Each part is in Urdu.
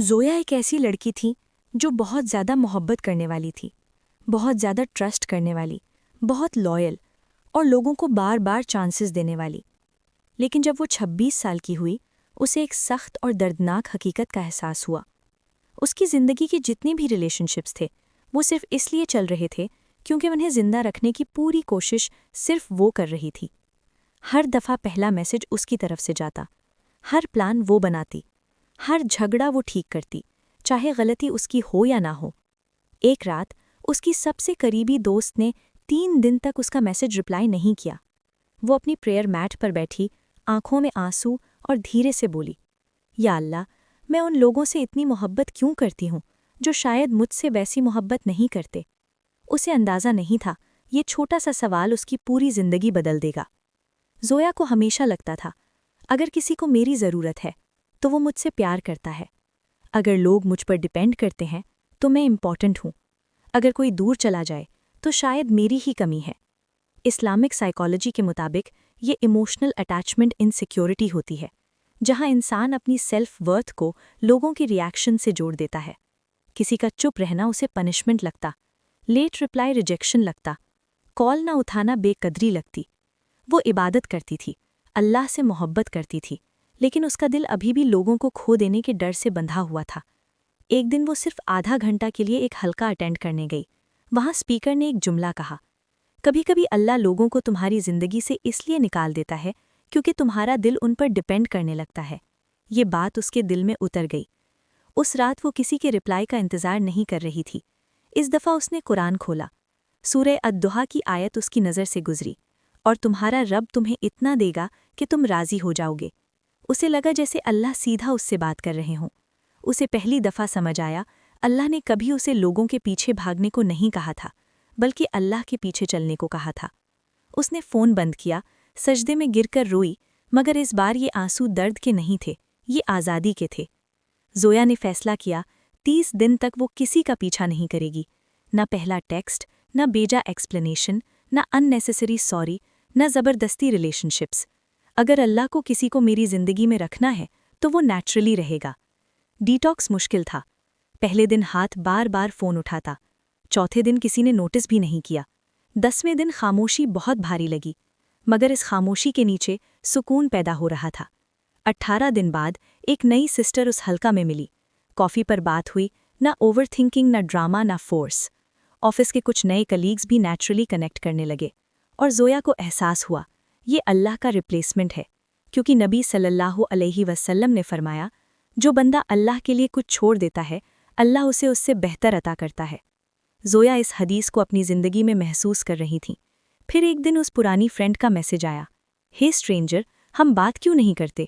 زویا ایک ایسی لڑکی تھی جو بہت زیادہ محبت کرنے والی تھی، بہت زیادہ ٹرسٹ کرنے والی، بہت لائل اور لوگوں کو بار بار چانسز دینے والی۔ لیکن جب وہ 26 سال کی ہوئی، اسے ایک سخت اور دردناک حقیقت کا احساس ہوا۔ اس کی زندگی کے جتنے بھی ریلیشن شپس تھے وہ صرف اس لیے چل رہے تھے کیونکہ انہیں زندہ رکھنے کی پوری کوشش صرف وہ کر رہی تھی۔ ہر دفعہ پہلا میسج اس کی طرف سے جاتا، ہر پلان وہ بناتی، ہر جھگڑا وہ ٹھیک کرتی، چاہے غلطی اس کی ہو یا نہ ہو۔ ایک رات اس کی سب سے قریبی دوست نے 3 دن تک اس کا میسج رپلائی نہیں کیا۔ وہ اپنی پریئر میٹ پر بیٹھی، آنکھوں میں آنسو اور دھیرے سے بولی، یا اللہ، میں ان لوگوں سے اتنی محبت کیوں کرتی ہوں جو شاید مجھ سے ویسی محبت نہیں کرتے۔ اسے اندازہ نہیں تھا یہ چھوٹا سا سوال اس کی پوری زندگی بدل دے گا۔ زویا کو ہمیشہ لگتا تھا، اگر کسی کو میری ضرورت ہے تو وہ مجھ سے پیار کرتا ہے، اگر لوگ مجھ پر ڈیپینڈ کرتے ہیں تو میں امپورٹنٹ ہوں، اگر کوئی دور چلا جائے تو شاید میری ہی کمی ہے۔ اسلامک سائیکالوجی کے مطابق یہ ایموشنل اٹیچمنٹ انسیکیورٹی ہوتی ہے، جہاں انسان اپنی سیلف ورتھ کو لوگوں کی ریاکشن سے جوڑ دیتا ہے۔ کسی کا چپ رہنا اسے پنشمنٹ لگتا، لیٹ رپلائی ریجیکشن لگتا، کال نہ اٹھانا بے قدری لگتی۔ وہ عبادت کرتی تھی، اللہ سے محبت کرتی تھی، لیکن اس کا دل ابھی بھی لوگوں کو کھو دینے کے ڈر سے بندھا ہوا تھا۔ ایک دن وہ صرف آدھا گھنٹہ کے لیے ایک حلقہ اٹینڈ کرنے گئی۔ وہاں اسپیکر نے ایک جملہ کہا، کبھی کبھی اللہ لوگوں کو تمہاری زندگی سے اس لیے نکال دیتا ہے کیونکہ تمہارا دل ان پر ڈیپینڈ کرنے لگتا ہے۔ یہ بات اس کے دل میں اتر گئی۔ اس رات وہ کسی کے رپلائی کا انتظار نہیں کر رہی تھی۔ اس دفعہ اس نے قرآن کھولا۔ سورہ الدحا کی آیت اس کی نظر سے گزری، اور تمہارا رب تمہیں اتنا دے گا کہ تم راضی ہو جاؤ گے۔ اسے لگا جیسے اللہ سیدھا اس سے بات کر رہے ہوں۔ اسے پہلی دفعہ سمجھ آیا، اللہ نے کبھی اسے لوگوں کے پیچھے بھاگنے کو نہیں کہا تھا، بلکہ اللہ کے پیچھے چلنے کو کہا تھا۔ اس نے فون بند کیا، سجدے میں گر کر روئی، مگر اس بار یہ آنسو درد کے نہیں تھے، یہ آزادی کے تھے۔ زویا نے فیصلہ کیا، 30 دن تک وہ کسی کا پیچھا نہیں کرے گی، نہ پہلا ٹیکسٹ، نہ بیجا ایکسپلینیشن، نہ ان نیسیسری سوری، نہ زبردستی ریلیشن شپس۔ اگر اللہ کو کسی کو میری زندگی میں رکھنا ہے تو وہ نیچرلی رہے گا۔ ڈیٹاکس مشکل تھا۔ پہلے دن ہاتھ بار بار فون اٹھاتا، چوتھے دن کسی نے نوٹس بھی نہیں کیا، 10ویں دن خاموشی بہت بھاری لگی، مگر اس خاموشی کے نیچے سکون پیدا ہو رہا تھا۔ 18 دن بعد ایک نئی سسٹر اس حلقہ میں ملی۔ کافی پر بات ہوئی، نہ اوور تھنکنگ، نہ ڈرامہ، نہ فورس۔ آفس کے کچھ نئے کلیگز بھی نیچرلی کنیکٹ کرنے لگے، اور زویا کو احساس ہوا یہ اللہ کا ریپلیسمنٹ ہے، کیونکہ نبی صلی اللہ علیہ وسلم نے فرمایا، جو بندہ اللہ کے لیے کچھ چھوڑ دیتا ہے اللہ اسے اس سے بہتر عطا کرتا ہے۔ زویا اس حدیث کو اپنی زندگی میں محسوس کر رہی تھیں۔ پھر ایک دن اس پرانی فرینڈ کا میسج آیا، ہے اسٹرینجر، ہم بات کیوں نہیں کرتے؟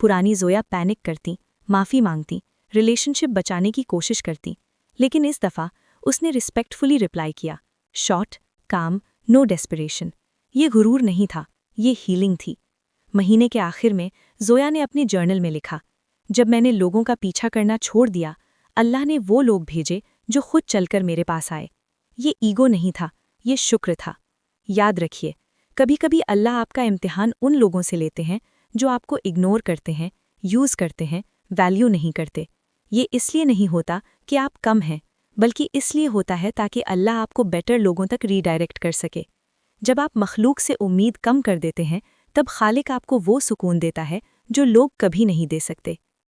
پرانی زویا پینک کرتی، معافی مانگتی، ریلیشن شپ بچانے کی کوشش کرتی، لیکن اس دفعہ اس نے ریسپیکٹفلی رپلائی کیا، شارٹ، کام، نو ڈیسپریشن۔ یہ غرور نہیں تھا، یہ ہیلنگ تھی۔ مہینے کے آخر میں زویا نے اپنے جرنل میں لکھا، جب میں نے لوگوں کا پیچھا کرنا چھوڑ دیا، اللہ نے وہ لوگ بھیجے جو خود چل کر میرے پاس آئے۔ یہ ایگو نہیں تھا، یہ شکر تھا۔ یاد رکھیے، کبھی کبھی اللہ آپ کا امتحان ان لوگوں سے لیتے ہیں جو آپ کو اگنور کرتے ہیں، یوز کرتے ہیں، ویلیو نہیں کرتے۔ یہ اس لیے نہیں ہوتا کہ آپ کم ہیں، بلکہ اس لیے ہوتا ہے تاکہ اللہ آپ کو بیٹر لوگوں تک ری ڈائریکٹ کر سکے۔ جب آپ مخلوق سے امید کم کر دیتے ہیں، تب خالق آپ کو وہ سکون دیتا ہے جو لوگ کبھی نہیں دے سکتے۔